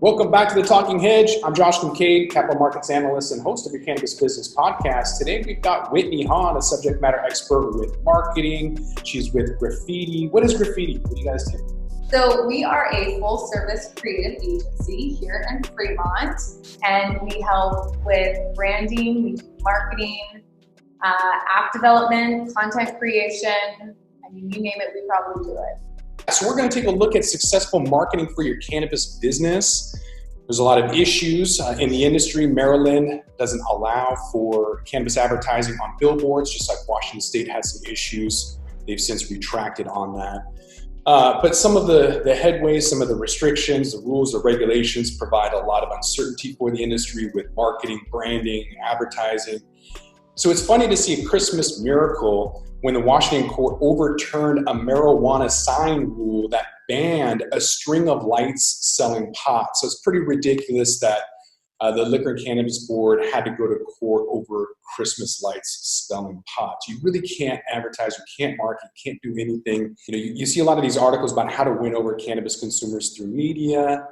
Welcome back to the Talking Hedge. I'm Josh Kincaid, Capital Markets Analyst and host of your Cannabis Business Podcast. Today we've got Whitney Hahn, a subject matter expert with marketing. She's with Graffiti. What is Graffiti? What do you guys do? So we are a full-service creative agency here in Fremont, and we help with branding, we do marketing, app development, content creation. I mean, you name it, we probably do it. So we're going to take a look at successful marketing for your cannabis business. There's a lot of issues in the industry. Maryland doesn't allow for cannabis advertising on billboards, just like Washington State has some issues. They've since retracted on that. But some of the headways, some of the restrictions, the rules, the regulations provide a lot of uncertainty for the industry with marketing, branding, advertising. So it's funny to see a Christmas miracle when the Washington court overturned a marijuana sign rule that banned a string of lights selling pot. So it's pretty ridiculous that the Liquor and Cannabis Board had to go to court over Christmas lights selling pot. You really can't advertise, you can't market, you can't do anything. You see a lot of these articles about how to win over cannabis consumers through media,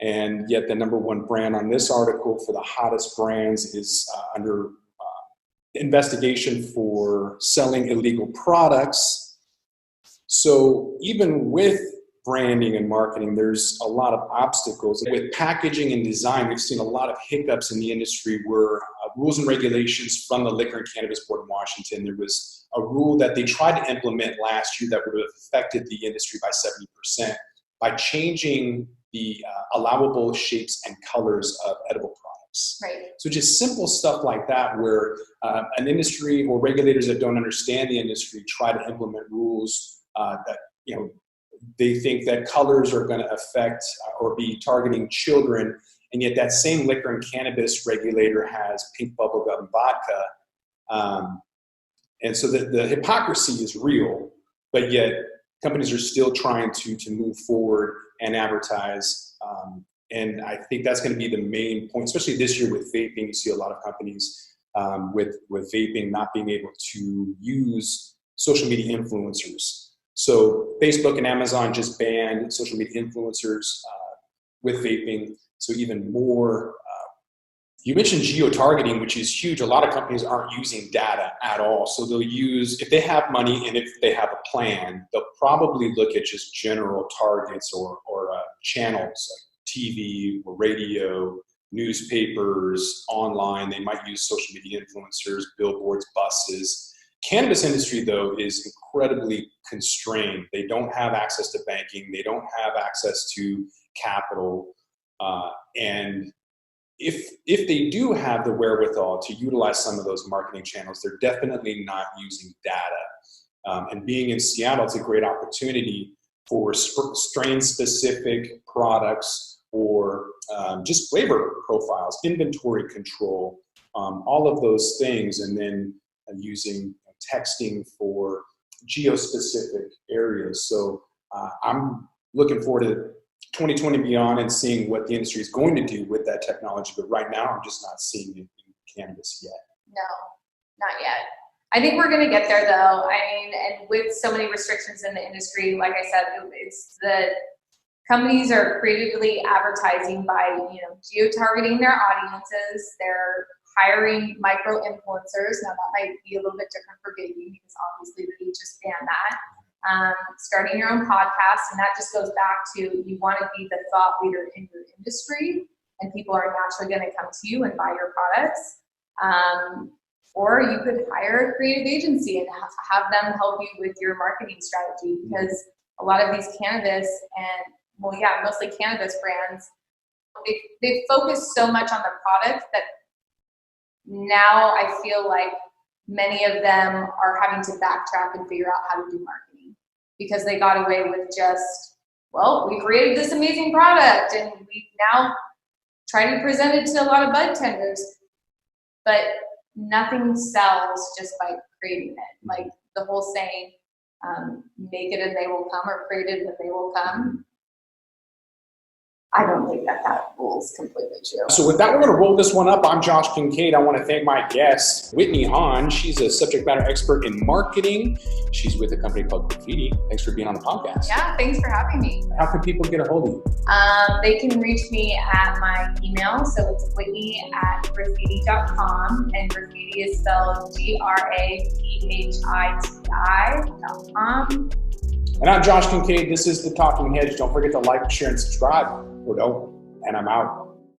and yet the number one brand on this article for the hottest brands is under investigation for selling illegal products. So even with branding and marketing, there's a lot of obstacles. With packaging and design, we've seen a lot of hiccups in the industry where rules and regulations from the Liquor and Cannabis Board in Washington, there was a rule that they tried to implement last year that would have affected the industry by 70% by changing the allowable shapes and colors of edible products. Right. So just simple stuff like that where an industry or regulators that don't understand the industry try to implement rules that, they think that colors are going to affect or be targeting children, and yet that same liquor and cannabis regulator has pink bubblegum vodka. And so the hypocrisy is real, but yet companies are still trying to move forward and advertise. And I think that's going to be the main point, especially this year with vaping. You see a lot of companies with vaping not being able to use social media influencers. So Facebook and Amazon just banned social media influencers with vaping. So even more. You mentioned geo-targeting, which is huge. A lot of companies aren't using data at all. So they'll use, if they have money and if they have a plan, they'll probably look at just general targets or channels like TV or radio, newspapers, online. They might use social media influencers, billboards, buses. Cannabis industry, though, is incredibly constrained. They don't have access to banking. They don't have access to capital. And if they do have the wherewithal to utilize some of those marketing channels, they're definitely not using data. And being in Seattle, it's a great opportunity for strain-specific products or just flavor profiles, inventory control, all of those things, and then using texting for geo-specific areas. So I'm looking forward to 2020 beyond and seeing what the industry is going to do with that technology. But right now, I'm just not seeing it in cannabis yet. No, not yet. I think we're going to get there, though. I mean, and with so many restrictions in the industry, like I said, it's the companies are creatively advertising by, geo-targeting their audiences. They're hiring micro-influencers. Now, that might be a little bit different for vaping because obviously they just banned that. Starting your own podcast, and that just goes back to you want to be the thought leader in your industry, and people are naturally going to come to you and buy your products. Or you could hire a creative agency and have them help you with your marketing strategy, because a lot of these cannabis mostly cannabis brands, they focus so much on the product that now I feel like many of them are having to backtrack and figure out how to do marketing because they got away with just, we created this amazing product and we now try to present it to a lot of bud tenders, but nothing sells just by creating it. Like the whole saying, make it and they will come, or create it and they will come. I don't think that rule is completely true. So with that, we're going to roll this one up. I'm Josh Kincaid. I want to thank my guest, Whitney Hahn. She's a subject matter expert in marketing. She's with a company called Graffiti. Thanks for being on the podcast. Yeah, thanks for having me. How can people get a hold of you? They can reach me at my email. So it's whitney@graffiti.com, and graffiti is spelled GRAPHITI.com. And I'm Josh Kincaid. This is the Talking Hedge. Don't forget to like, share, and subscribe. Or don't. And I'm out.